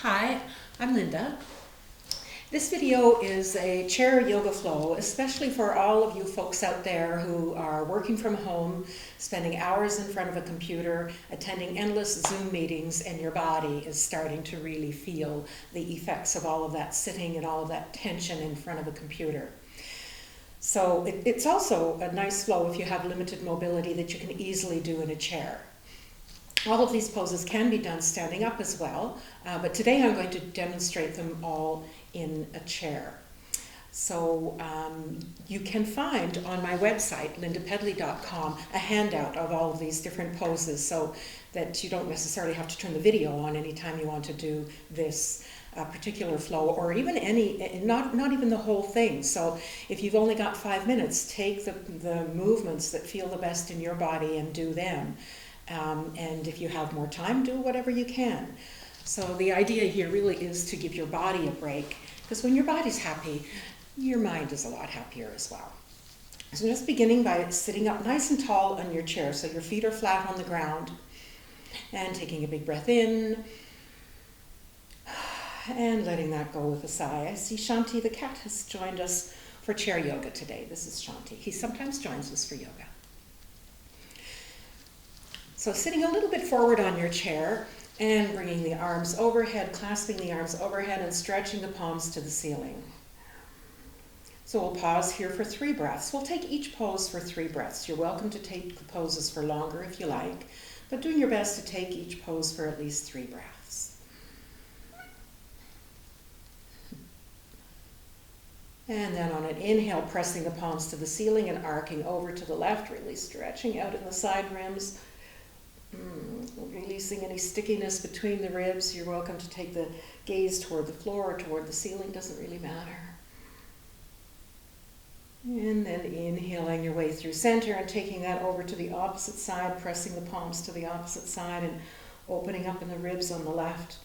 Hi, I'm Linda. This video is a chair yoga flow, especially for all of you folks out there who are working from home, spending hours in front of a computer, attending endless Zoom meetings, and your body is starting to really feel the effects of all of that sitting and all of that tension in front of a computer. So it's also a nice flow if you have limited mobility that you can easily do in a chair. All of these poses can be done standing up as well, but today I'm going to demonstrate them all in a chair. So you can find on my website, lindapedley.com, a handout of all of these different poses so that you don't necessarily have to turn the video on anytime you want to do this particular flow, or even not even the whole thing. So if you've only got 5 minutes, take the movements that feel the best in your body and do them. And if you have more time, do whatever you can. So the idea here really is to give your body a break, because when your body's happy, your mind is a lot happier as well. So just beginning by sitting up nice and tall on your chair, so your feet are flat on the ground, and taking a big breath in, and letting that go with a sigh. I see Shanti the cat has joined us for chair yoga today. This is Shanti. He sometimes joins us for yoga. So sitting a little bit forward on your chair and bringing the arms overhead, clasping the arms overhead and stretching the palms to the ceiling. So we'll pause here for 3 breaths. We'll take each pose for 3 breaths. You're welcome to take the poses for longer if you like, but doing your best to take each pose for at least 3 breaths. And then on an inhale, pressing the palms to the ceiling and arcing over to the left, really stretching out in the side rims. Releasing any stickiness between the ribs. You're welcome to take the gaze toward the floor or toward the ceiling, doesn't really matter. And then inhaling your way through center and taking that over to the opposite side, pressing the palms to the opposite side and opening up in the ribs on the left.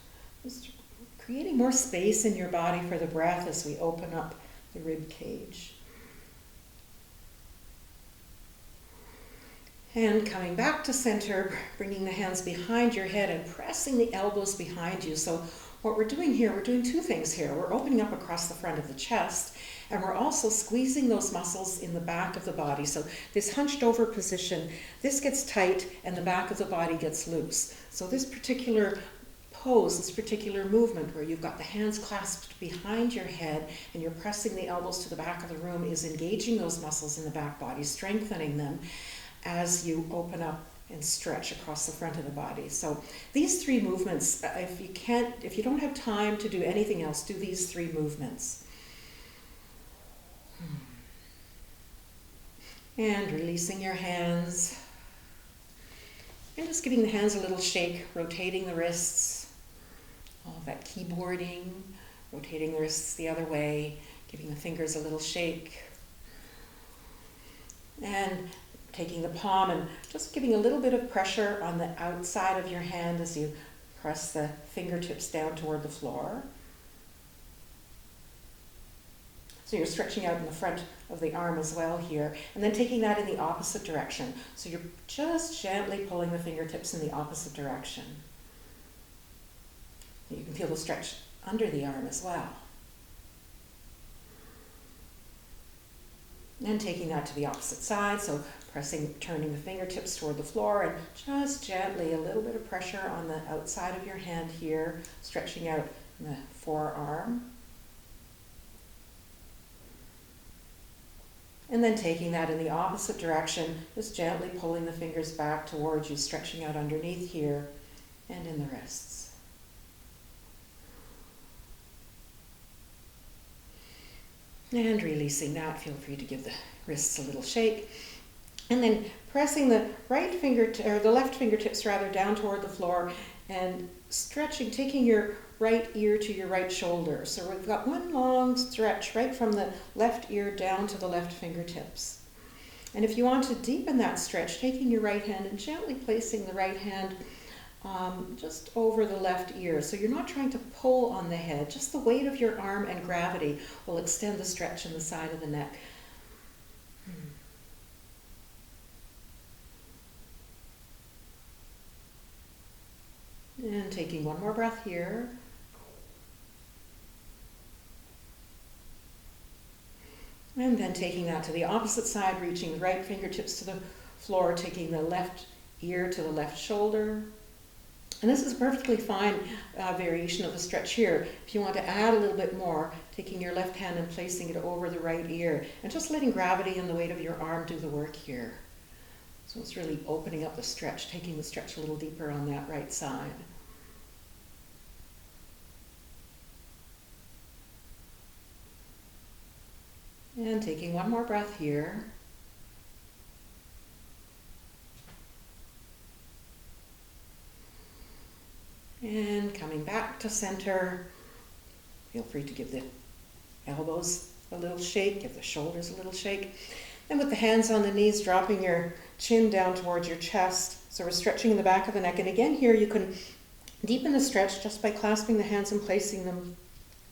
Just creating more space in your body for the breath as we open up the rib cage. And coming back to center, bringing the hands behind your head and pressing the elbows behind you. So what we're doing here, we're doing 2 things here. We're opening up across the front of the chest, and we're also squeezing those muscles in the back of the body. So this hunched over position, this gets tight and the back of the body gets loose. So this particular pose, this particular movement where you've got the hands clasped behind your head and you're pressing the elbows to the back of the room is engaging those muscles in the back body, strengthening them as you open up and stretch across the front of the body. So these 3 movements, if you don't have time to do anything else, do these 3 movements. And releasing your hands. And just giving the hands a little shake, rotating the wrists. All of that keyboarding, rotating the wrists the other way, giving the fingers a little shake. And taking the palm and just giving a little bit of pressure on the outside of your hand as you press the fingertips down toward the floor. So you're stretching out in the front of the arm as well here, and then taking that in the opposite direction. So you're just gently pulling the fingertips in the opposite direction. You can feel the stretch under the arm as well. And taking that to the opposite side, so turning the fingertips toward the floor and just gently a little bit of pressure on the outside of your hand here, stretching out in the forearm. And then taking that in the opposite direction, just gently pulling the fingers back towards you, stretching out underneath here and in the wrists. And releasing that, feel free to give the wrists a little shake. And then pressing the left fingertips rather down toward the floor and stretching, taking your right ear to your right shoulder. So we've got one long stretch right from the left ear down to the left fingertips. And if you want to deepen that stretch, taking your right hand and gently placing the right hand just over the left ear. So you're not trying to pull on the head, just the weight of your arm and gravity will extend the stretch in the side of the neck. And taking one more breath here. And then taking that to the opposite side, reaching the right fingertips to the floor, taking the left ear to the left shoulder. And this is a perfectly fine variation of the stretch here. If you want to add a little bit more, taking your left hand and placing it over the right ear, and just letting gravity and the weight of your arm do the work here. So it's really opening up the stretch, taking the stretch a little deeper on that right side. And taking one more breath here. And coming back to center. Feel free to give the elbows a little shake, give the shoulders a little shake. And with the hands on the knees, dropping your chin down towards your chest. So we're stretching in the back of the neck. And again here you can deepen the stretch just by clasping the hands and placing them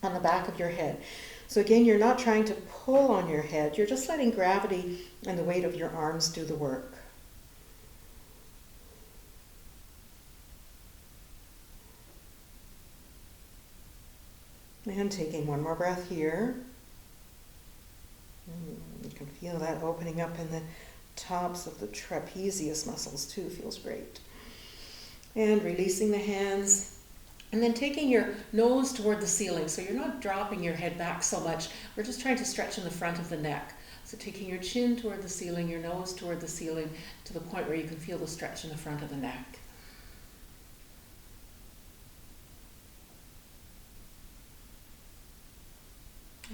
on the back of your head. So again, you're not trying to pull on your head, you're just letting gravity and the weight of your arms do the work. And taking one more breath here. You can feel that opening up in the tops of the trapezius muscles too, feels great. And releasing the hands. And then taking your nose toward the ceiling, so you're not dropping your head back so much. We're just trying to stretch in the front of the neck. So taking your chin toward the ceiling, your nose toward the ceiling, to the point where you can feel the stretch in the front of the neck.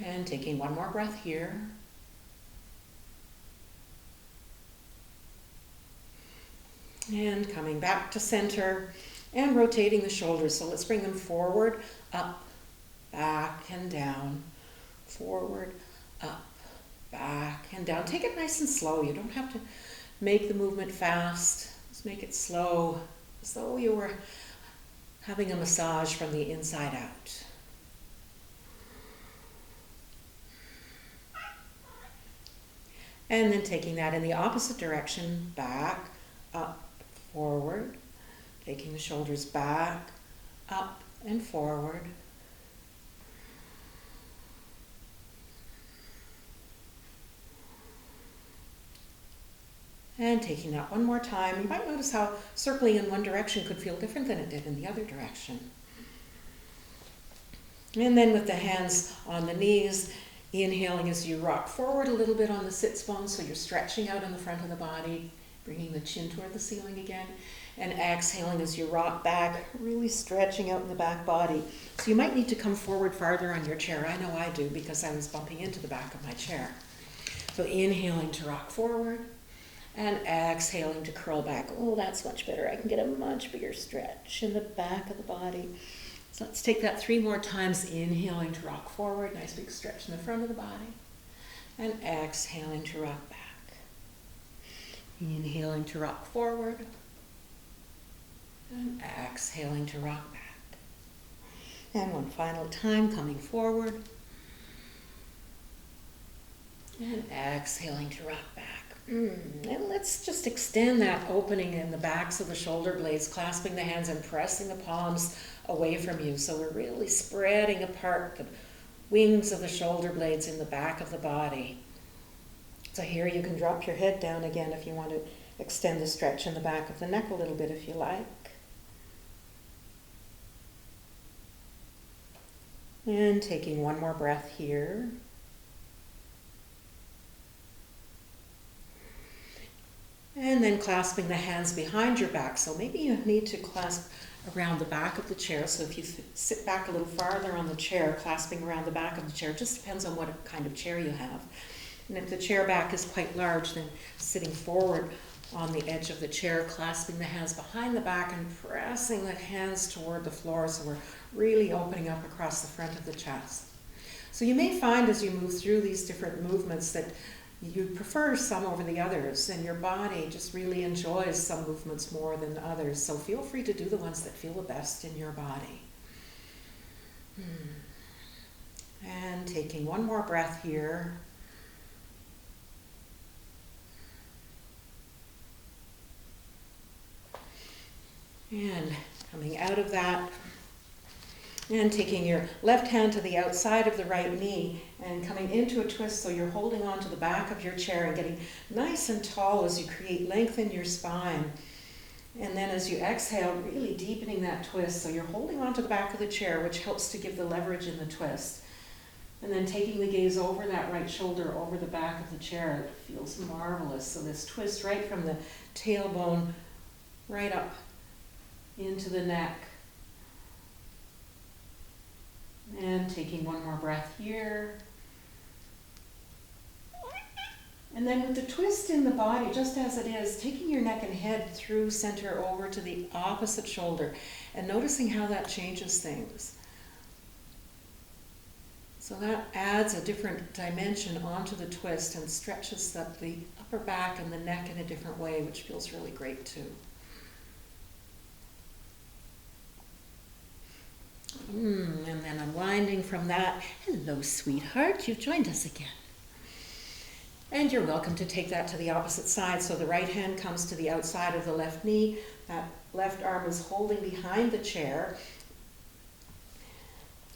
And taking one more breath here. And coming back to center. And rotating the shoulders. So let's bring them forward, up, back, and down. Forward, up, back, and down. Take it nice and slow. You don't have to make the movement fast. Just make it slow, as though you were having a massage from the inside out. And then taking that in the opposite direction, back, up, forward. Taking the shoulders back, up, and forward. And taking that one more time. You might notice how circling in one direction could feel different than it did in the other direction. And then with the hands on the knees, inhaling as you rock forward a little bit on the sits bones, so you're stretching out in the front of the body, bringing the chin toward the ceiling again. And exhaling as you rock back, really stretching out in the back body. So you might need to come forward farther on your chair. I know I do, because I was bumping into the back of my chair. So inhaling to rock forward, and exhaling to curl back. Oh, that's much better. I can get a much bigger stretch in the back of the body. So let's take that 3 more times. Inhaling to rock forward, nice big stretch in the front of the body. And exhaling to rock back. Inhaling to rock forward. And exhaling to rock back. And one final time, coming forward. And exhaling to rock back. And let's just extend that opening in the backs of the shoulder blades, clasping the hands and pressing the palms away from you. So we're really spreading apart the wings of the shoulder blades in the back of the body. So here you can drop your head down again if you want to extend the stretch in the back of the neck a little bit if you like. And taking one more breath here. And then clasping the hands behind your back. So maybe you need to clasp around the back of the chair. So if you sit back a little farther on the chair, clasping around the back of the chair, just depends on what kind of chair you have. And if the chair back is quite large, then sitting forward on the edge of the chair, clasping the hands behind the back and pressing the hands toward the floor, so we're really opening up across the front of the chest. So you may find as you move through these different movements that you prefer some over the others, and your body just really enjoys some movements more than others. So feel free to do the ones that feel the best in your body. And taking one more breath here. And coming out of that, And taking your left hand to the outside of the right knee and coming into a twist so you're holding on to the back of your chair and getting nice and tall as you create length in your spine. And then as you exhale, really deepening that twist so you're holding on to the back of the chair, which helps to give the leverage in the twist. And then taking the gaze over that right shoulder, over the back of the chair. It feels marvelous. So this twist right from the tailbone right up into the neck. And taking one more breath here. And then with the twist in the body, just as it is, taking your neck and head through center over to the opposite shoulder and noticing how that changes things. So that adds a different dimension onto the twist and stretches up the upper back and the neck in a different way, which feels really great too. And then unwinding from that. Hello, sweetheart. You've joined us again. And you're welcome to take that to the opposite side. So the right hand comes to the outside of the left knee. That left arm is holding behind the chair.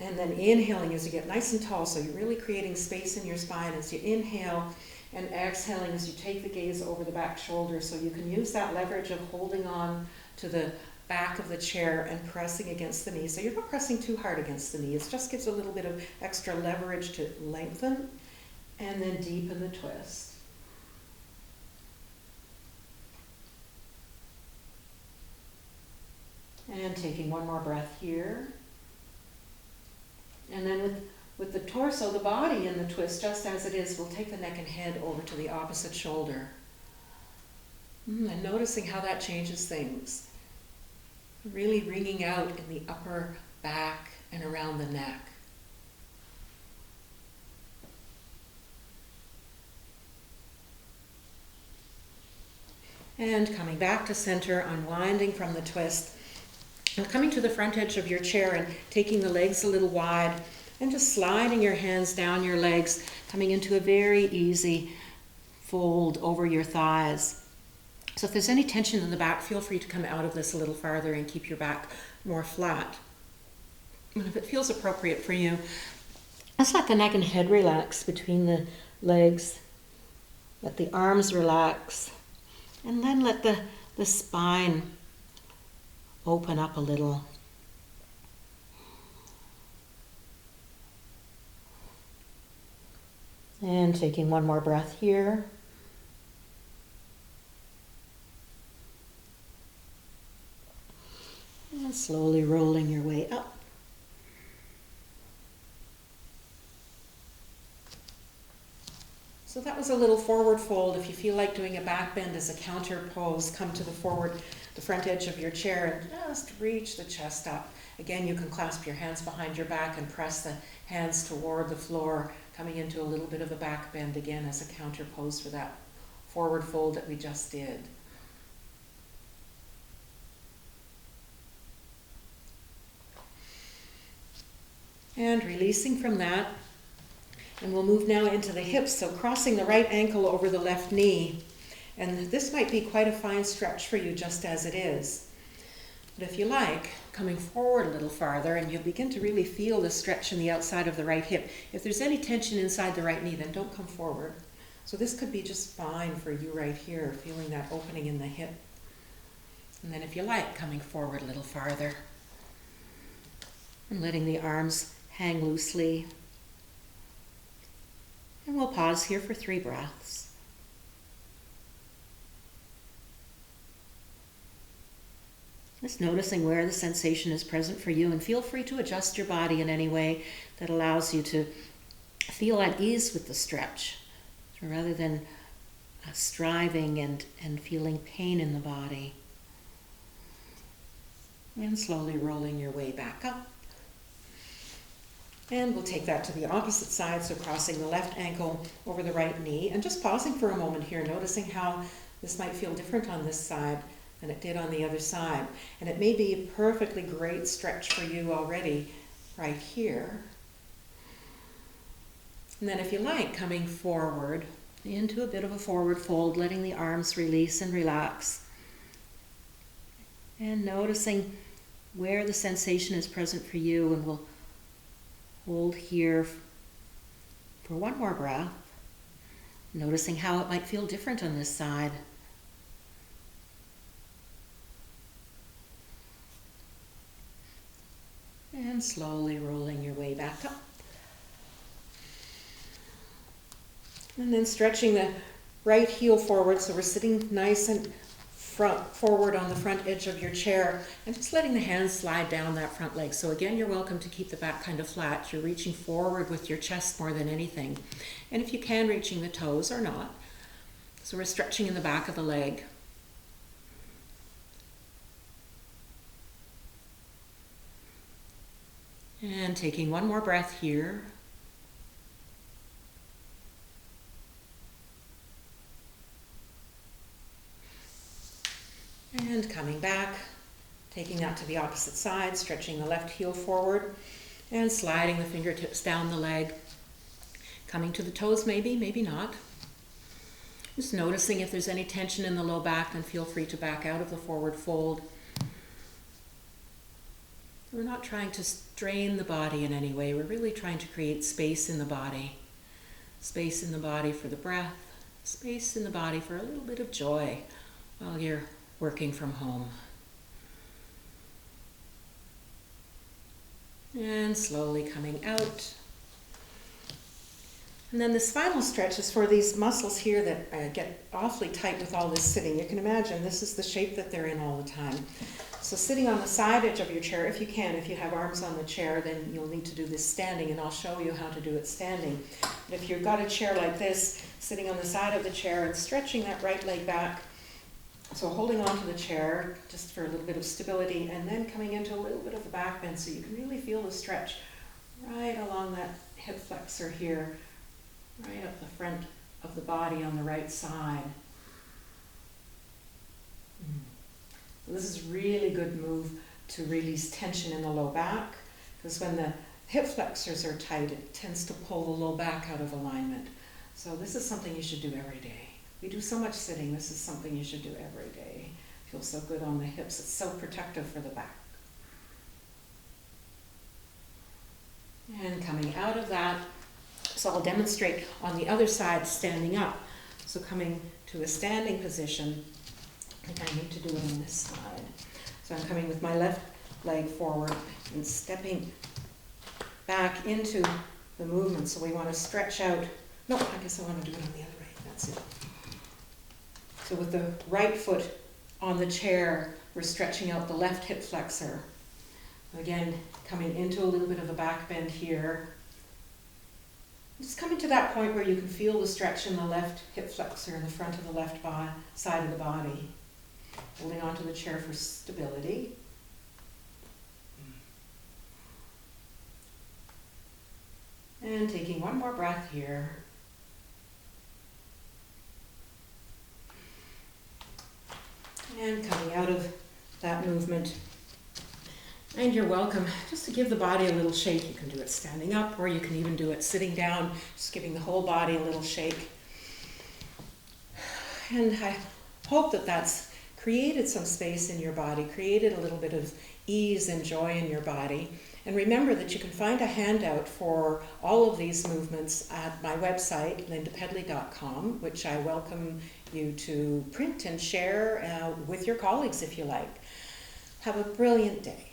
And then inhaling as you get nice and tall. So you're really creating space in your spine as you inhale, and exhaling as you take the gaze over the back shoulder. So you can use that leverage of holding on to the back of the chair and pressing against the knee. So you're not pressing too hard against the knee. It just gives a little bit of extra leverage to lengthen and then deepen the twist. And taking one more breath here. And then with the torso, the body in the twist, just as it is, we'll take the neck and head over to the opposite shoulder. And noticing how that changes things. Really ringing out in the upper back and around the neck. And coming back to center, unwinding from the twist. And coming to the front edge of your chair and taking the legs a little wide and just sliding your hands down your legs, coming into a very easy fold over your thighs. So if there's any tension in the back, feel free to come out of this a little farther and keep your back more flat. And if it feels appropriate for you, just let the neck and head relax between the legs. Let the arms relax. And then let the spine open up a little. And taking one more breath here. And slowly rolling your way up. So that was a little forward fold. If you feel like doing a back bend as a counter pose, come to the front edge of your chair and just reach the chest up. Again, you can clasp your hands behind your back and press the hands toward the floor, coming into a little bit of a back bend again as a counter pose for that forward fold that we just did. And releasing from that, and we'll move now into the hips, so crossing the right ankle over the left knee. And this might be quite a fine stretch for you just as it is. But if you like, coming forward a little farther, and you'll begin to really feel the stretch in the outside of the right hip. If there's any tension inside the right knee, then don't come forward. So this could be just fine for you right here, feeling that opening in the hip. And then if you like, coming forward a little farther. And letting the arms hang loosely. And we'll pause here for 3 breaths. Just noticing where the sensation is present for you, and feel free to adjust your body in any way that allows you to feel at ease with the stretch, rather than striving and feeling pain in the body. And slowly rolling your way back up. And we'll take that to the opposite side, so crossing the left ankle over the right knee, and just pausing for a moment here, noticing how this might feel different on this side than it did on the other side. And it may be a perfectly great stretch for you already right here. And then if you like, coming forward into a bit of a forward fold, letting the arms release and relax. And noticing where the sensation is present for you, and we'll hold here for one more breath, noticing how it might feel different on this side. And slowly rolling your way back up. And then stretching the right heel forward, so we're sitting nice and forward on the front edge of your chair, and just letting the hands slide down that front leg. So again, you're welcome to keep the back kind of flat. You're reaching forward with your chest more than anything. And if you can, reaching the toes or not. So we're stretching in the back of the leg. And taking one more breath here. And coming back, taking that to the opposite side, stretching the left heel forward and sliding the fingertips down the leg. Coming to the toes maybe, maybe not. Just noticing if there's any tension in the low back, then feel free to back out of the forward fold. We're not trying to strain the body in any way. We're really trying to create space in the body. Space in the body for the breath. Space in the body for a little bit of joy while you're working from home. And slowly coming out. And then this final stretch is for these muscles here that get awfully tight with all this sitting. You can imagine this is the shape that they're in all the time. So sitting on the side edge of your chair, if you can, if you have arms on the chair, then you'll need to do this standing, and I'll show you how to do it standing. But if you've got a chair like this, sitting on the side of the chair and stretching that right leg back, so holding onto the chair just for a little bit of stability, and then coming into a little bit of a back bend so you can really feel the stretch right along that hip flexor here, right up the front of the body on the right side. So this is really good move to release tension in the low back, because when the hip flexors are tight, it tends to pull the low back out of alignment. So this is something you should do every day. We do so much sitting, this is something you should do every day. Feels so good on the hips, it's so protective for the back. And coming out of that, so I'll demonstrate on the other side standing up. So coming to a standing position, I think I need to do it on this side. So I'm coming with my left leg forward and stepping back into the movement. So we want to stretch out. No, I guess I want to do it on the other way. That's it. So with the right foot on the chair, we're stretching out the left hip flexor. Again, coming into a little bit of a back bend here. Just coming to that point where you can feel the stretch in the left hip flexor in the front of the left side of the body. Holding onto the chair for stability. And taking one more breath here. And coming out of that movement. And you're welcome just to give the body a little shake. You can do it standing up, or you can even do it sitting down, just giving the whole body a little shake. And I hope that that's created some space in your body, created a little bit of ease and joy in your body. And remember that you can find a handout for all of these movements at my website, lindapedley.com, which I welcome you to print and share with your colleagues if you like. Have a brilliant day.